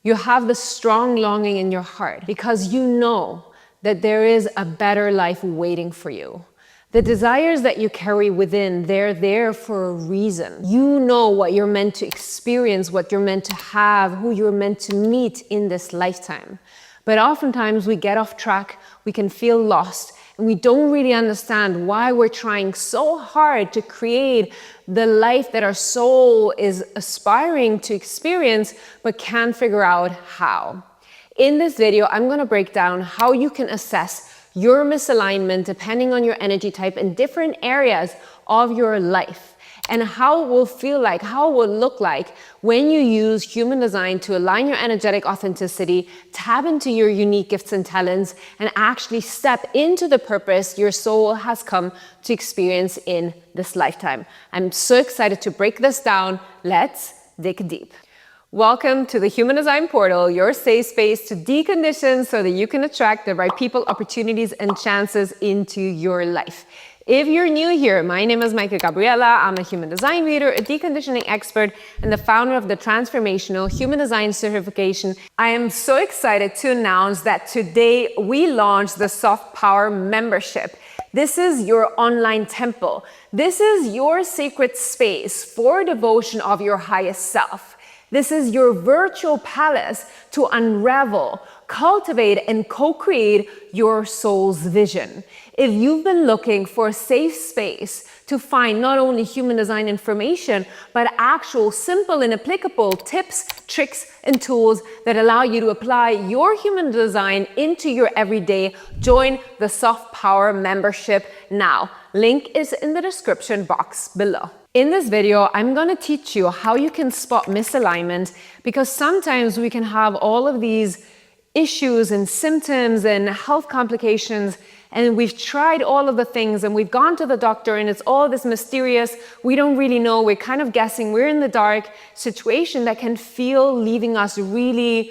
You have the strong longing in your heart because you know that there is a better life waiting for you. The desires that you carry within, they're there for a reason. You know what you're meant to experience, what you're meant to have, who you're meant to meet in this lifetime. But oftentimes we get off track, we can feel lost, and we don't really understand why we're trying so hard to create the life that our soul is aspiring to experience, but can't figure out how. In this video, I'm going to break down how you can assess your misalignment depending on your energy type in different areas of your life, and how it will feel like, how it will look like when you use human design to align your energetic authenticity, tap into your unique gifts and talents, and actually step into the purpose your soul has come to experience in this lifetime. I'm so excited to break this down. Let's dig deep. Welcome to the Human Design Portal, your safe space to decondition so that you can attract the right people, opportunities, and chances into your life. If you're new here, my name is Maika Gabriela. I'm a human design reader, a deconditioning expert, and the founder of the Transformational Human Design Certification. I am so excited to announce that today we launched the Soft Power membership. This is your online temple. This is your sacred space for devotion of your highest self. This is your virtual palace to unravel, cultivate, and co-create your soul's vision. If you've been looking for a safe space to find not only human design information, but actual simple and applicable tips, tricks, and tools that allow you to apply your human design into your everyday, join the Soft Power membership now. Link is in the description box below. In this video, I'm going to teach you how you can spot misalignment, because sometimes we can have all of these issues and symptoms and health complications, and we've tried all of the things and we've gone to the doctor and it's all this mysterious, we don't really know, we're kind of guessing, we're in the dark situation that can feel leaving us really,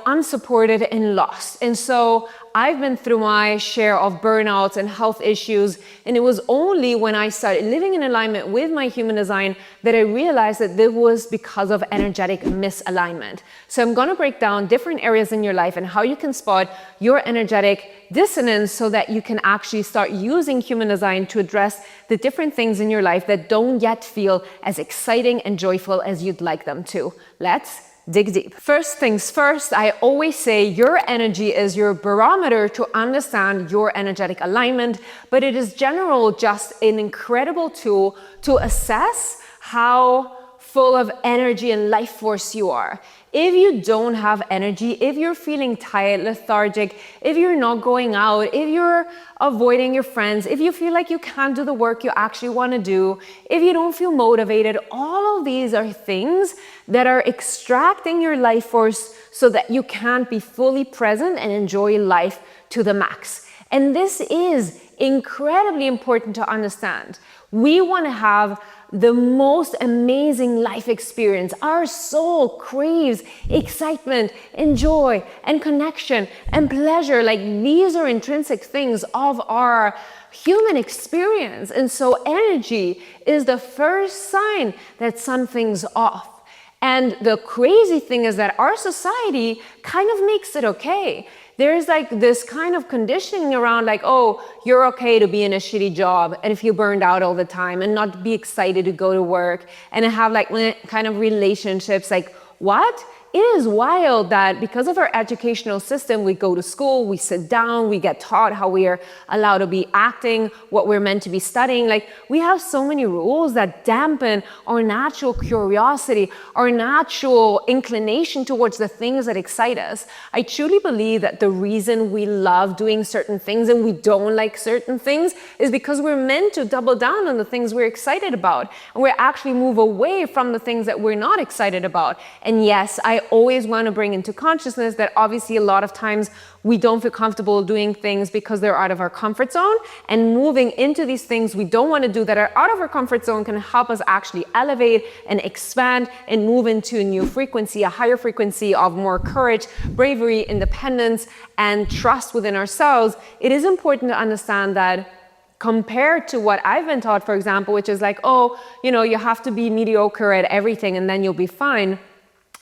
unsupported and lost. And so I've been through my share of burnouts and health issues, and it was only when I started living in alignment with my human design that I realized that this was because of energetic misalignment. So I'm going to break down different areas in your life and how you can spot your energetic dissonance so that you can actually start using human design to address the different things in your life that don't yet feel as exciting and joyful as you'd like them to. Let's dig deep. First things first, I always say your energy is your barometer to understand your energetic alignment, but it is general just an incredible tool to assess how full of energy and life force you are. If you don't have energy, if you're feeling tired, lethargic, if you're not going out, if you're avoiding your friends, if you feel like you can't do the work you actually want to do, if you don't feel motivated, all of these are things that are extracting your life force so that you can't be fully present and enjoy life to the max. And this is incredibly important to understand. We want to have the most amazing life experience. Our soul craves excitement and joy and connection and pleasure. Like, these are intrinsic things of our human experience. And so energy is the first sign that something's off. And the crazy thing is that our society kind of makes it okay. There's like this kind of conditioning around like, oh, you're okay to be in a shitty job and feel burned out all the time and not be excited to go to work and have like kind of relationships. Like, what? It is wild that because of our educational system, we go to school, we sit down, we get taught how we are allowed to be acting, what we're meant to be studying. Like, we have so many rules that dampen our natural curiosity, our natural inclination towards the things that excite us. I truly believe that the reason we love doing certain things and we don't like certain things is because we're meant to double down on the things we're excited about, and we actually move away from the things that we're not excited about. And yes, I always want to bring into consciousness that obviously a lot of times we don't feel comfortable doing things because they're out of our comfort zone, and moving into these things we don't want to do that are out of our comfort zone can help us actually elevate and expand and move into a new frequency, a higher frequency of more courage, bravery, independence, and trust within ourselves. It is important to understand that compared to what I've been taught, for example, which is like, oh, you have to be mediocre at everything and then you'll be fine.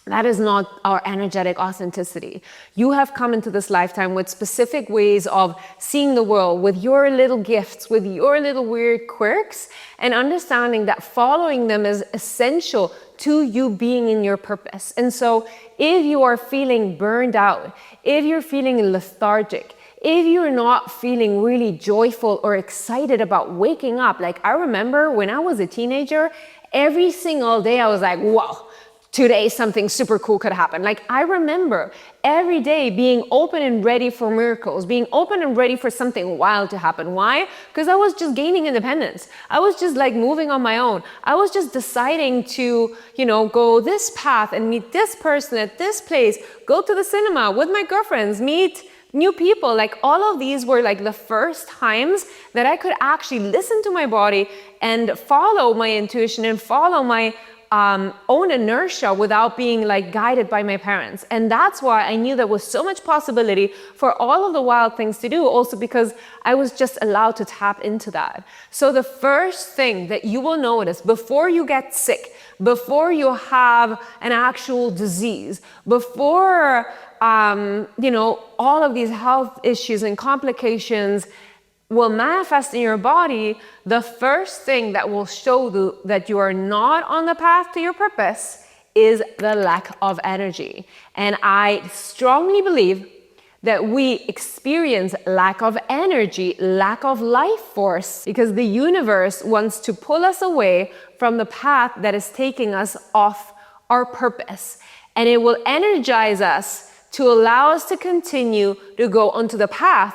That is not our energetic authenticity. You have come into this lifetime with specific ways of seeing the world, with your little gifts, with your little weird quirks, and understanding that following them is essential to you being in your purpose. And so if you are feeling burned out, if you're feeling lethargic, if you're not feeling really joyful or excited about waking up, like I remember when I was a teenager, every single day I was like, whoa, today something super cool could happen. Like I remember every day being open and ready for miracles, being open and ready for something wild to happen. Why? Because I was just gaining independence. I was just like moving on my own. I was just deciding to, go this path and meet this person at this place, go to the cinema with my girlfriends, meet new people. Like all of these were like the first times that I could actually listen to my body and follow my intuition and follow my own inertia without being like guided by my parents. And that's why I knew there was so much possibility for all of the wild things to do, also because I was just allowed to tap into that. So the first thing that you will notice before you get sick, before you have an actual disease, before all of these health issues and complications will manifest in your body, the first thing that will show that you are not on the path to your purpose is the lack of energy. And I strongly believe that we experience lack of energy, lack of life force, because the universe wants to pull us away from the path that is taking us off our purpose. And it will energize us to allow us to continue to go onto the path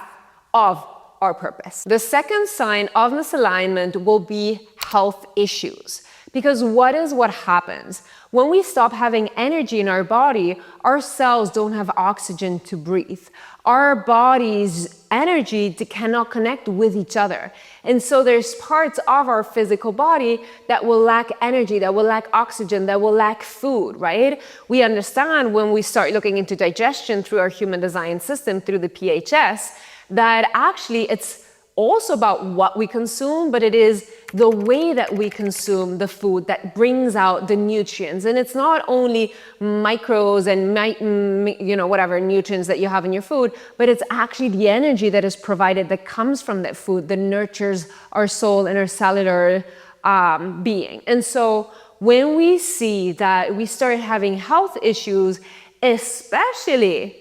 of our purpose. The second sign of misalignment will be health issues. Because what happens? When we stop having energy in our body, our cells don't have oxygen to breathe. Our body's energy cannot connect with each other. And so there's parts of our physical body that will lack energy, that will lack oxygen, that will lack food, right? We understand when we start looking into digestion through our human design system, through the PHS, that actually it's also about what we consume, but it is the way that we consume the food that brings out the nutrients. And it's not only micros and whatever nutrients that you have in your food, but it's actually the energy that is provided that comes from that food that nurtures our soul and our cellular being. And so when we see that we start having health issues, especially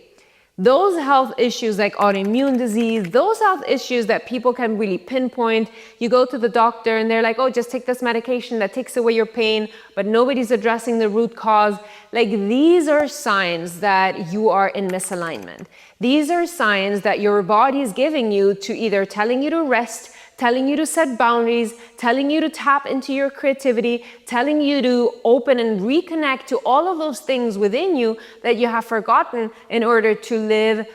those health issues like autoimmune disease, those health issues that people can really pinpoint. You go to the doctor and they're like, oh, just take this medication that takes away your pain, but nobody's addressing the root cause. Like these are signs that you are in misalignment. These are signs that your body is giving you to either telling you to rest, telling you to set boundaries, telling you to tap into your creativity, telling you to open and reconnect to all of those things within you that you have forgotten in order to live,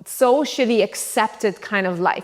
socially accepted kind of life.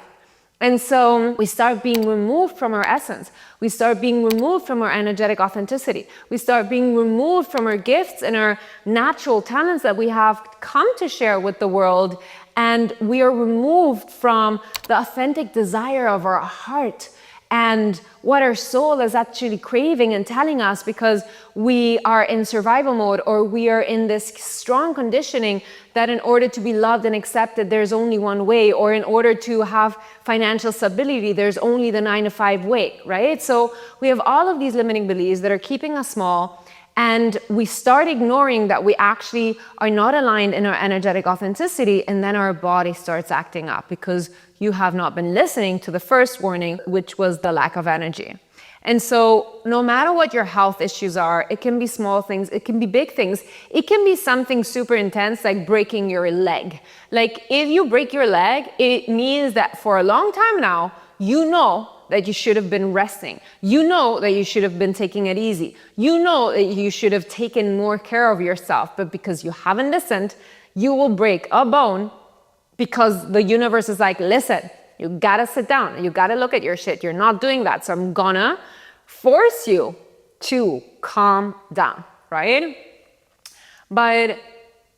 And so we start being removed from our essence. We start being removed from our energetic authenticity. We start being removed from our gifts and our natural talents that we have come to share with the world. And we are removed from the authentic desire of our heart and what our soul is actually craving and telling us, because we are in survival mode, or we are in this strong conditioning that in order to be loved and accepted, there's only one way, or in order to have financial stability, there's only the 9-to-5 way, right? So we have all of these limiting beliefs that are keeping us small. And we start ignoring that we actually are not aligned in our energetic authenticity, and then our body starts acting up because you have not been listening to the first warning, which was the lack of energy. And so no matter what your health issues are, it can be small things, it can be big things, it can be something super intense like breaking your leg. Like if you break your leg, it means that for a long time now, you know that you should have been resting. You know that you should have been taking it easy. You know that you should have taken more care of yourself, but because you haven't listened, you will break a bone because the universe is like, listen, you gotta sit down. You gotta look at your shit. You're not doing that. So I'm gonna force you to calm down, right? But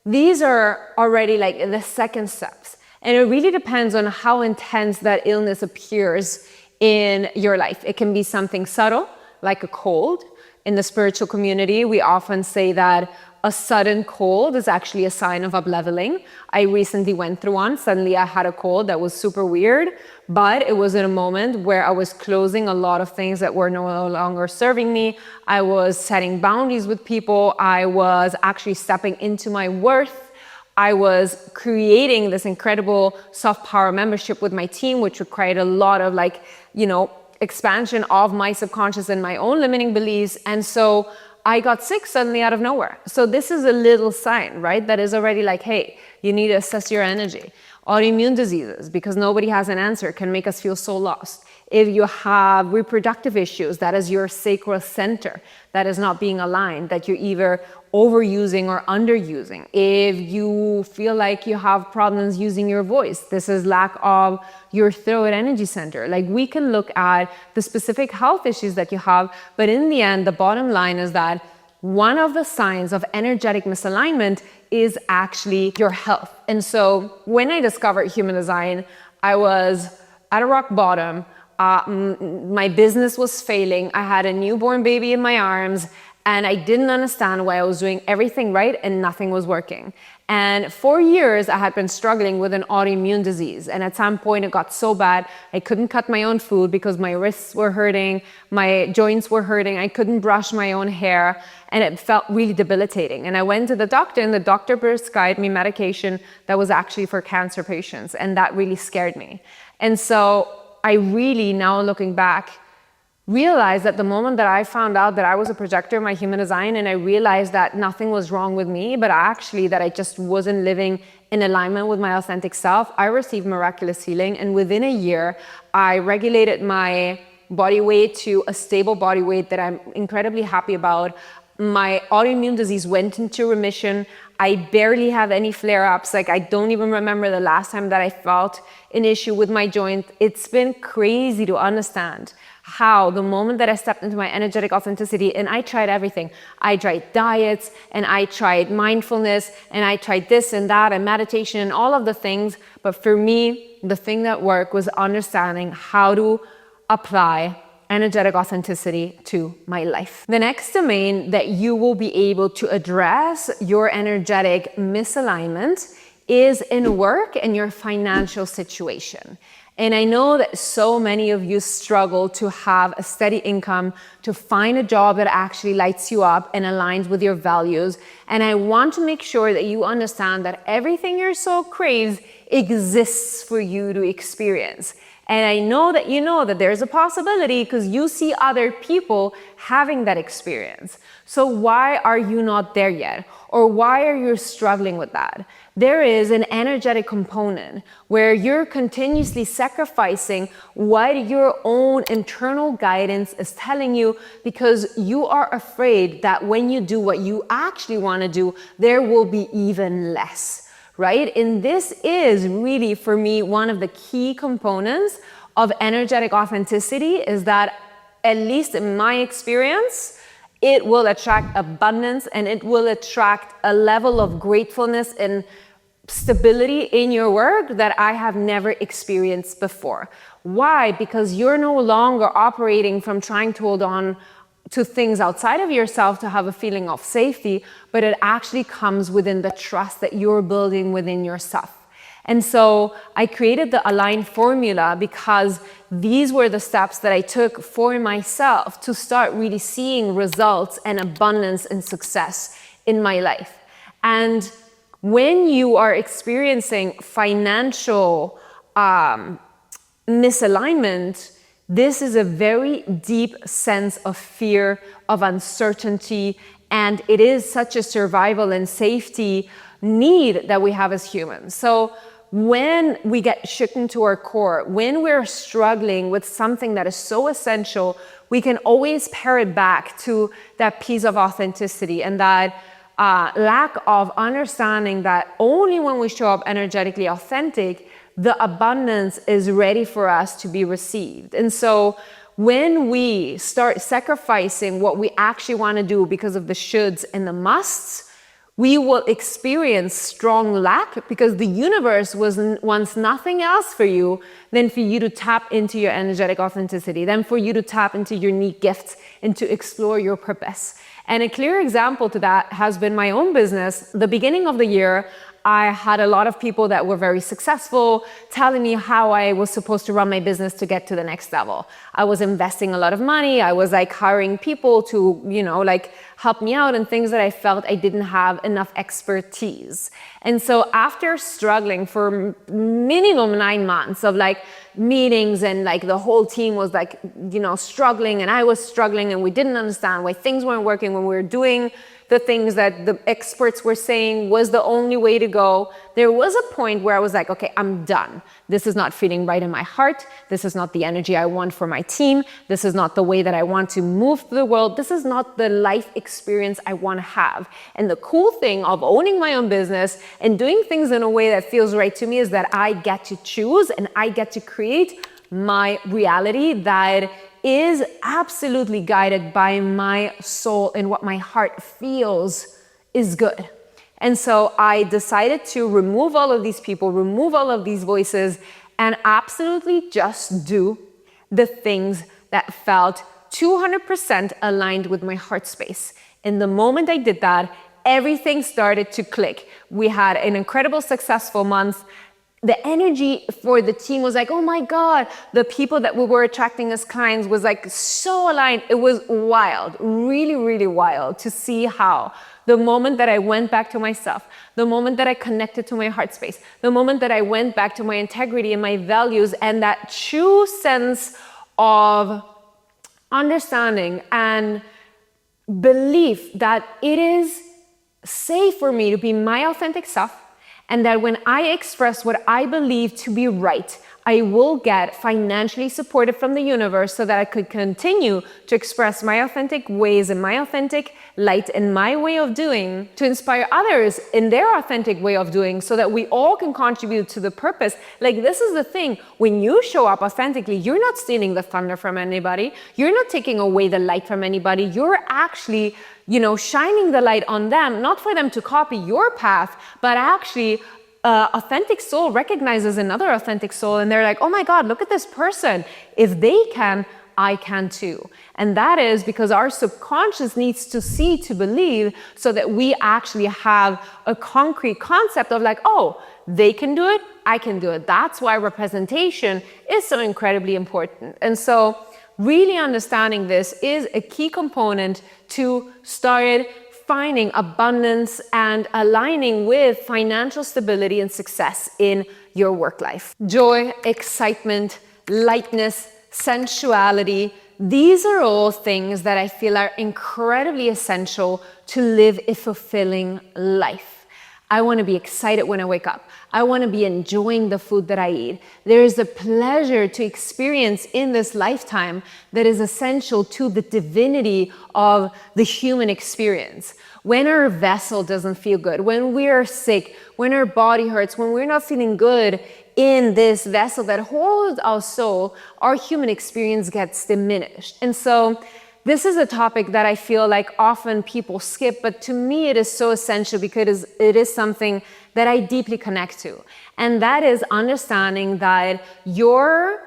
these are already like the second steps. And it really depends on how intense that illness appears in your life. It can be something subtle, like a cold. In the spiritual community, we often say that a sudden cold is actually a sign of up-leveling. I recently went through one. Suddenly I had a cold that was super weird, but it was in a moment where I was closing a lot of things that were no longer serving me. I was setting boundaries with people. I was actually stepping into my worth. I was creating this incredible soft power membership with my team, which required a lot of expansion of my subconscious and my own limiting beliefs. And so I got sick suddenly out of nowhere. So this is a little sign, right? That is already like, hey, you need to assess your energy. Autoimmune diseases, because nobody has an answer, can make us feel so lost. If you have reproductive issues, that is your sacral center that is not being aligned, that you're either overusing or underusing. If you feel like you have problems using your voice, this is lack of your throat energy center. Like, we can look at the specific health issues that you have, but in the end, the bottom line is that one of the signs of energetic misalignment is actually your health. And so when I discovered human design, I was at a rock bottom. My business was failing. I had a newborn baby in my arms, and I didn't understand why I was doing everything right and nothing was working. And for years, I had been struggling with an autoimmune disease. And at some point, it got so bad, I couldn't cut my own food because my wrists were hurting, my joints were hurting, I couldn't brush my own hair, and it felt really debilitating. And I went to the doctor, and the doctor prescribed me medication that was actually for cancer patients. And that really scared me. And so I really, now looking back, realized that the moment that I found out that I was a projector of my human design, and I realized that nothing was wrong with me, but actually that I just wasn't living in alignment with my authentic self, I received miraculous healing. And within a year, I regulated my body weight to a stable body weight that I'm incredibly happy about. My autoimmune disease went into remission. I barely have any flare-ups. Like, I don't even remember the last time that I felt an issue with my joint. It's been crazy to understand how the moment that I stepped into my energetic authenticity, and I tried everything. I tried diets, and I tried mindfulness, and I tried this and that, and meditation, and all of the things. But for me, the thing that worked was understanding how to apply energetic authenticity to my life. The next domain that you will be able to address your energetic misalignment is in work and your financial situation. And I know that so many of you struggle to have a steady income, to find a job that actually lights you up and aligns with your values. And I want to make sure that you understand that everything your soul craves exists for you to experience. And I know that you know that there's a possibility because you see other people having that experience. So why are you not there yet? Or why are you struggling with that? There is an energetic component where you're continuously sacrificing what your own internal guidance is telling you, because you are afraid that when you do what you actually want to do, there will be even less, right? And this is really, for me, one of the key components of energetic authenticity, is that, at least in my experience, it will attract abundance, and it will attract a level of gratefulness and stability in your work that I have never experienced before. Why? Because you're no longer operating from trying to hold on to things outside of yourself to have a feeling of safety, but it actually comes within the trust that you're building within yourself. And so I created the Align formula because these were the steps that I took for myself to start really seeing results and abundance and success in my life. And when you are experiencing financial misalignment, this is a very deep sense of fear, of uncertainty, and it is such a survival and safety need that we have as humans. So when we get shook into our core, when we're struggling with something that is so essential, we can always pair it back to that piece of authenticity and that lack of understanding that only when we show up energetically authentic, the abundance is ready for us to be received. And so when we start sacrificing what we actually want to do because of the shoulds and the musts, We will experience strong lack because the universe wants nothing else for you than for you to tap into your energetic authenticity, than for you to tap into your unique gifts and to explore your purpose. And a clear example to that has been my own business. The beginning of the year, I had a lot of people that were very successful telling me how I was supposed to run my business to get to the next level. I was investing a lot of money. I was like hiring people to, help me out and things that I felt I didn't have enough expertise. And so after struggling for minimum 9 months of like meetings and like the whole team was like, struggling and I was struggling and we didn't understand why things weren't working when we were doing the things that the experts were saying was the only way to go. There was a point where I was like, okay, I'm done. This is not feeling right in my heart. This is not the energy I want for my team. This is not the way that I want to move through the world. This is not the life experience I want to have. And the cool thing of owning my own business and doing things in a way that feels right to me is that I get to choose and I get to create my reality that is absolutely guided by my soul and what my heart feels is good. And so I decided to remove all of these people, remove all of these voices, and absolutely just do the things that felt 200% aligned with my heart space. And the moment I did that, everything started to click. We had an incredible, successful month. The energy for the team was like, oh my God, the people that we were attracting as clients was like so aligned. It was wild, really, really wild to see how the moment that I went back to myself, the moment that I connected to my heart space, the moment that I went back to my integrity and my values and that true sense of understanding and belief that it is safe for me to be my authentic self, and that when I express what I believe to be right, I will get financially supported from the universe so that I could continue to express my authentic ways and my authentic light and my way of doing to inspire others in their authentic way of doing so that we all can contribute to the purpose. Like, this is the thing. When you show up authentically, you're not stealing the thunder from anybody. You're not taking away the light from anybody. You're actually shining the light on them, not for them to copy your path, but actually authentic soul recognizes another authentic soul and they're like, oh my God, look at this person. If they can, I can too. And that is because our subconscious needs to see to believe so that we actually have a concrete concept of like, oh, they can do it, I can do it. That's why representation is so incredibly important. And so really understanding this is a key component to start finding abundance and aligning with financial stability and success in your work life. Joy, excitement, lightness, sensuality, these are all things that I feel are incredibly essential to live a fulfilling life. I want to be excited when I wake up. I want to be enjoying the food that I eat. There is a pleasure to experience in this lifetime that is essential to the divinity of the human experience. When our vessel doesn't feel good, when we are sick, when our body hurts, when we're not feeling good in this vessel that holds our soul, our human experience gets diminished. And so this is a topic that I feel like often people skip, but to me it is so essential because it is something that I deeply connect to. And that is understanding that your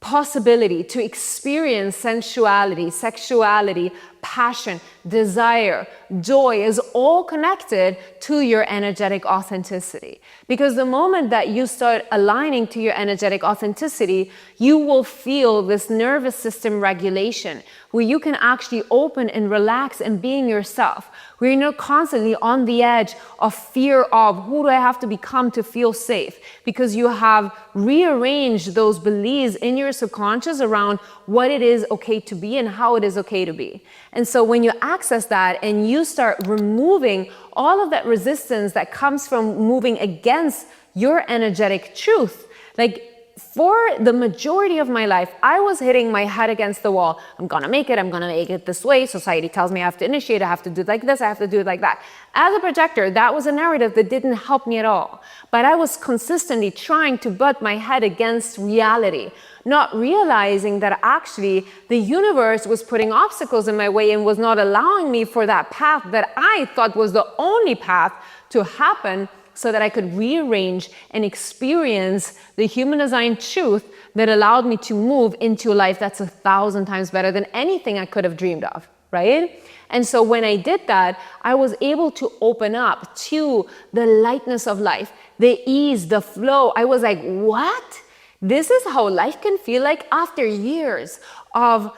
possibility to experience sensuality, sexuality, passion, desire, joy is all connected to your energetic authenticity. Because the moment that you start aligning to your energetic authenticity, you will feel this nervous system regulation where you can actually open and relax and being yourself, where you're not constantly on the edge of fear of who do I have to become to feel safe, because you have rearranged those beliefs in your subconscious around what it is okay to be and how it is okay to be. And so when you access that and you start removing all of that resistance that comes from moving against your energetic truth, like for the majority of my life, I was hitting my head against the wall. I'm gonna make it this way. Society tells me I have to initiate, I have to do it like this, I have to do it like that. As a projector, that was a narrative that didn't help me at all. But I was consistently trying to butt my head against reality, not realizing that actually the universe was putting obstacles in my way and was not allowing me for that path that I thought was the only path to happen, so that I could rearrange and experience the human design truth that allowed me to move into a life that's 1,000 times better than anything I could have dreamed of, right? And so when I did that, I was able to open up to the lightness of life, the ease, the flow. I was like, what? This is how life can feel like after years of,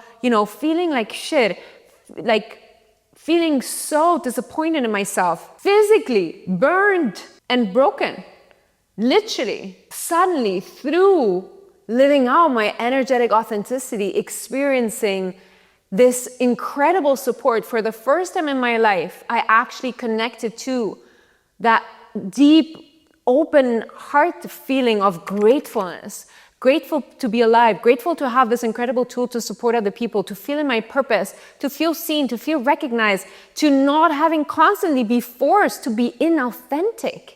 feeling like shit, like feeling so disappointed in myself, physically burned and broken. Literally, suddenly, through living out my energetic authenticity, experiencing this incredible support for the first time in my life, I actually connected to that deep, open heart feeling of gratefulness. Grateful to be alive, grateful to have this incredible tool to support other people, to feel in my purpose, to feel seen, to feel recognized, to not having constantly be forced to be inauthentic.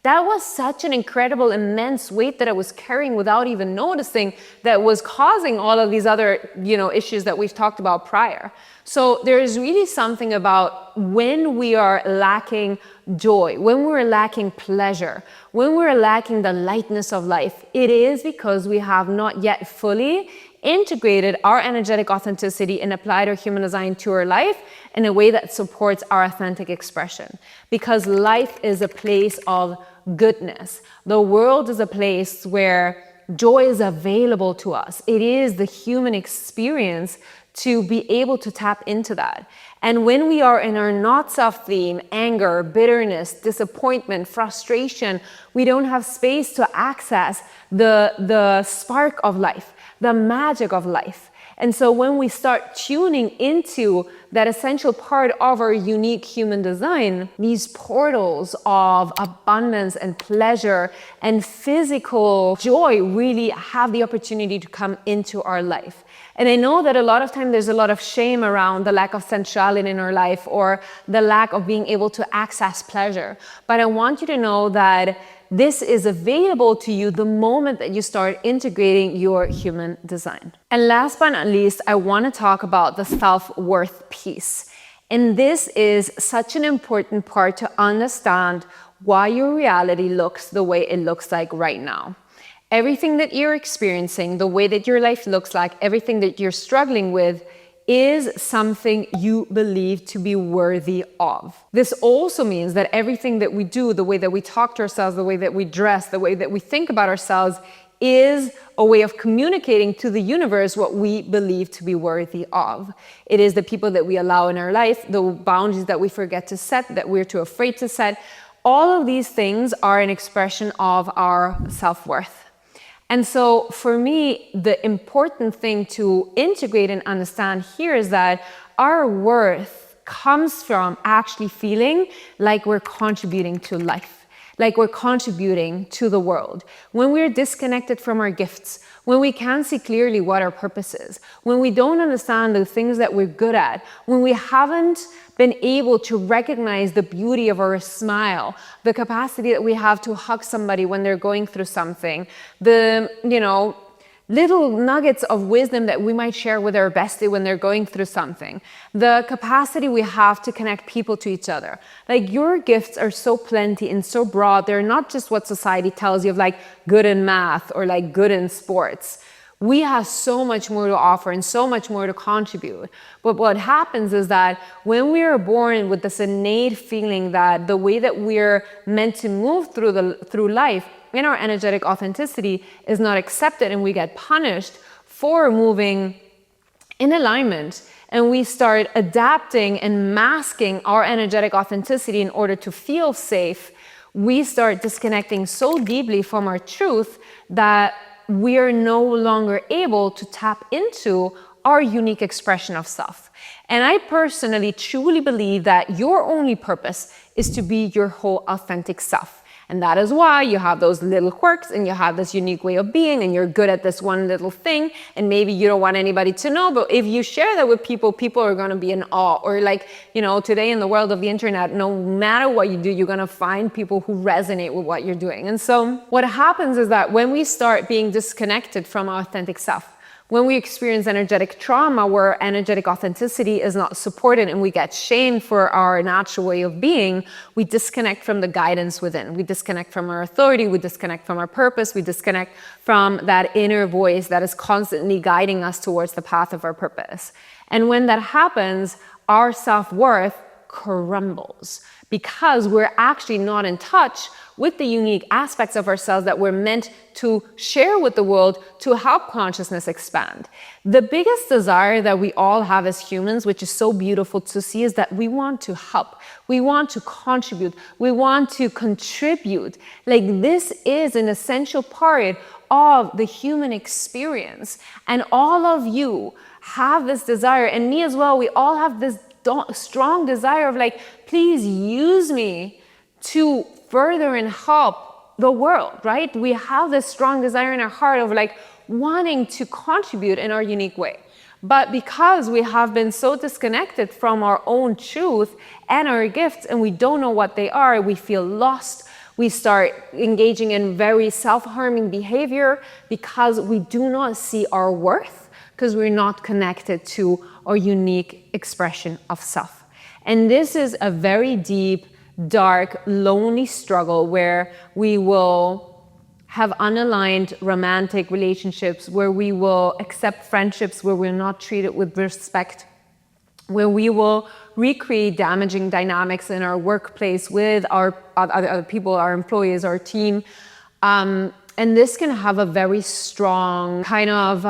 That was such an incredible, immense weight that I was carrying without even noticing, that was causing all of these other, issues that we've talked about prior. So there is really something about when we are lacking joy, when we're lacking pleasure, when we're lacking the lightness of life, it is because we have not yet fully integrated our energetic authenticity and applied our human design to our life in a way that supports our authentic expression. Because life is a place of goodness. The world is a place where joy is available to us. It is the human experience to be able to tap into that. And when we are in our not self theme, anger, bitterness, disappointment, frustration, we don't have space to access the spark of life, the magic of life. And so when we start tuning into that essential part of our unique human design, these portals of abundance and pleasure and physical joy really have the opportunity to come into our life. And I know that a lot of time there's a lot of shame around the lack of sensuality in our life or the lack of being able to access pleasure. But I want you to know that this is available to you the moment that you start integrating your human design. And last but not least, I want to talk about the self-worth piece. And this is such an important part to understand why your reality looks the way it looks like right now. Everything that you're experiencing, the way that your life looks like, everything that you're struggling with is something you believe to be worthy of. This also means that everything that we do, the way that we talk to ourselves, the way that we dress, the way that we think about ourselves, is a way of communicating to the universe what we believe to be worthy of. It is the people that we allow in our life, the boundaries that we forget to set, that we're too afraid to set. All of these things are an expression of our self-worth. And so for me, the important thing to integrate and understand here is that our worth comes from actually feeling like we're contributing to life, like we're contributing to the world. When we're disconnected from our gifts, when we can't see clearly what our purpose is, when we don't understand the things that we're good at, when we haven't been able to recognize the beauty of our smile, the capacity that we have to hug somebody when they're going through something, the, little nuggets of wisdom that we might share with our bestie when they're going through something, the capacity we have to connect people to each other. Like, your gifts are so plenty and so broad. They're not just what society tells you of, like, good in math or like good in sports. We have so much more to offer and so much more to contribute. But what happens is that when we are born with this innate feeling that the way that we're meant to move through life in our energetic authenticity is not accepted, and we get punished for moving in alignment, and we start adapting and masking our energetic authenticity in order to feel safe, we start disconnecting so deeply from our truth that we are no longer able to tap into our unique expression of self. And I personally truly believe that your only purpose is to be your whole authentic self. And that is why you have those little quirks and you have this unique way of being and you're good at this one little thing and maybe you don't want anybody to know, but if you share that with people, people are going to be in awe. Or like, you know, today in the world of the internet, no matter what you do, you're going to find people who resonate with what you're doing. And so what happens is that when we start being disconnected from our authentic self, when we experience energetic trauma where energetic authenticity is not supported and we get shamed for our natural way of being, we disconnect from the guidance within. We disconnect from our authority, we disconnect from our purpose, we disconnect from that inner voice that is constantly guiding us towards the path of our purpose. And when that happens, our self-worth crumbles because we're actually not in touch with the unique aspects of ourselves that we're meant to share with the world to help consciousness expand. The biggest desire that we all have as humans, which is so beautiful to see, is that we want to help. We want to contribute. We want to contribute. Like, this is an essential part of the human experience. And all of you have this desire, and me as well, we all have this strong desire of like, please use me to further and help the world, right? We have this strong desire in our heart of like wanting to contribute in our unique way. But because we have been so disconnected from our own truth and our gifts and we don't know what they are, we feel lost. We start engaging in very self-harming behavior because we do not see our worth, because we're not connected to our unique expression of self. And this is a very deep, dark, lonely struggle where we will have unaligned romantic relationships, where we will accept friendships where we're not treated with respect, where we will recreate damaging dynamics in our workplace with our other people, our employees, our team. And this can have a very strong kind of,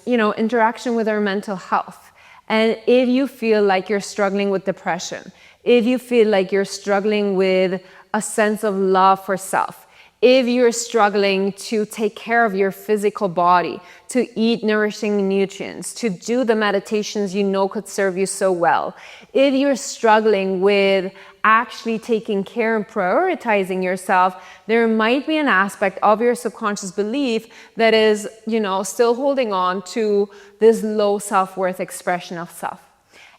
interaction with our mental health. And if you feel like you're struggling with depression, if you feel like you're struggling with a sense of love for self, if you're struggling to take care of your physical body, to eat nourishing nutrients, to do the meditations you know could serve you so well, if you're struggling with actually taking care and prioritizing yourself, there might be an aspect of your subconscious belief that is, still holding on to this low self-worth expression of self.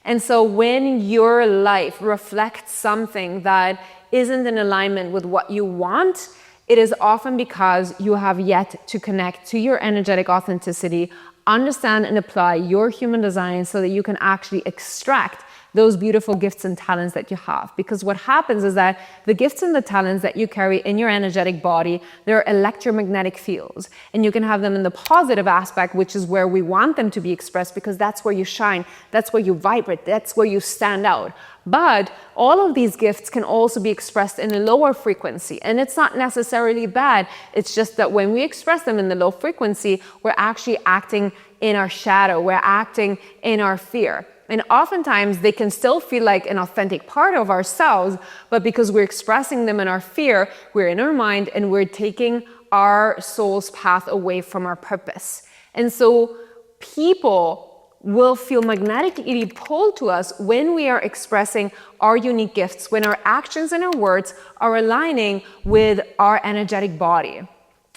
And so when your life reflects something that isn't in alignment with what you want, it is often because you have yet to connect to your energetic authenticity, understand and apply your human design so that you can actually extract those beautiful gifts and talents that you have. Because what happens is that the gifts and the talents that you carry in your energetic body, they're electromagnetic fields. And you can have them in the positive aspect, which is where we want them to be expressed, because that's where you shine, that's where you vibrate, that's where you stand out. But all of these gifts can also be expressed in a lower frequency. And it's not necessarily bad. It's just that when we express them in the low frequency, we're actually acting in our shadow. We're acting in our fear. And oftentimes they can still feel like an authentic part of ourselves, but because we're expressing them in our fear, we're in our mind and we're taking our soul's path away from our purpose. And so people will feel magnetically pulled to us when we are expressing our unique gifts, when our actions and our words are aligning with our energetic body.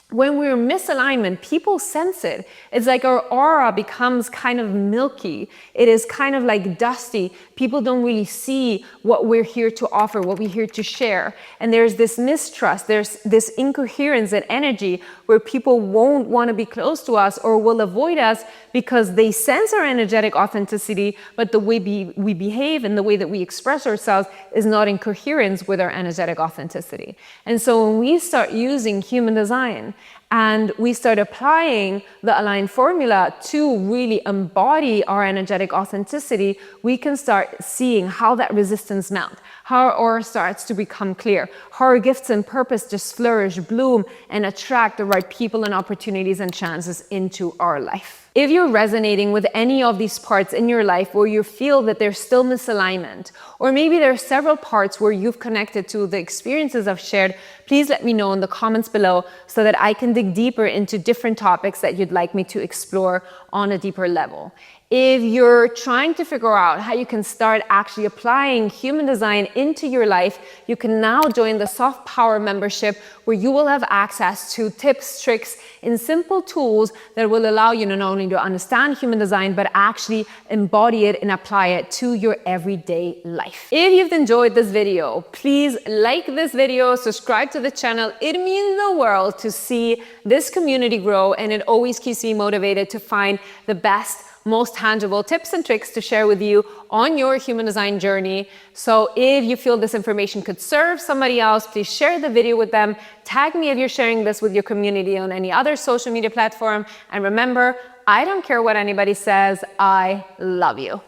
When we're in misalignment, people sense it. It's like our aura becomes kind of milky. It is kind of like dusty. People don't really see what we're here to offer, what we're here to share. And there's this mistrust, there's this incoherence in energy where people won't want to be close to us or will avoid us because they sense our energetic authenticity, but the way we behave and the way that we express ourselves is not in coherence with our energetic authenticity. And so when we start using human design and we start applying the aligned formula to really embody our energetic authenticity, we can start seeing how that resistance melts, how our aura starts to become clear, how our gifts and purpose just flourish, bloom, and attract the right people and opportunities and chances into our life. If you're resonating with any of these parts in your life where you feel that there's still misalignment, or maybe there are several parts where you've connected to the experiences I've shared, please let me know in the comments below so that I can dig deeper into different topics that you'd like me to explore on a deeper level. If you're trying to figure out how you can start actually applying human design into your life, you can now join the Soft Power membership, where you will have access to tips, tricks, and simple tools that will allow you not only to understand human design, but actually embody it and apply it to your everyday life. If you've enjoyed this video, please like this video, subscribe to the channel. It means the world to see this community grow, and it always keeps me motivated to find the best, most tangible tips and tricks to share with you on your human design journey. So if you feel this information could serve somebody else, please share the video with them. Tag me if you're sharing this with your community on any other social media platform. And remember, I don't care what anybody says. I love you.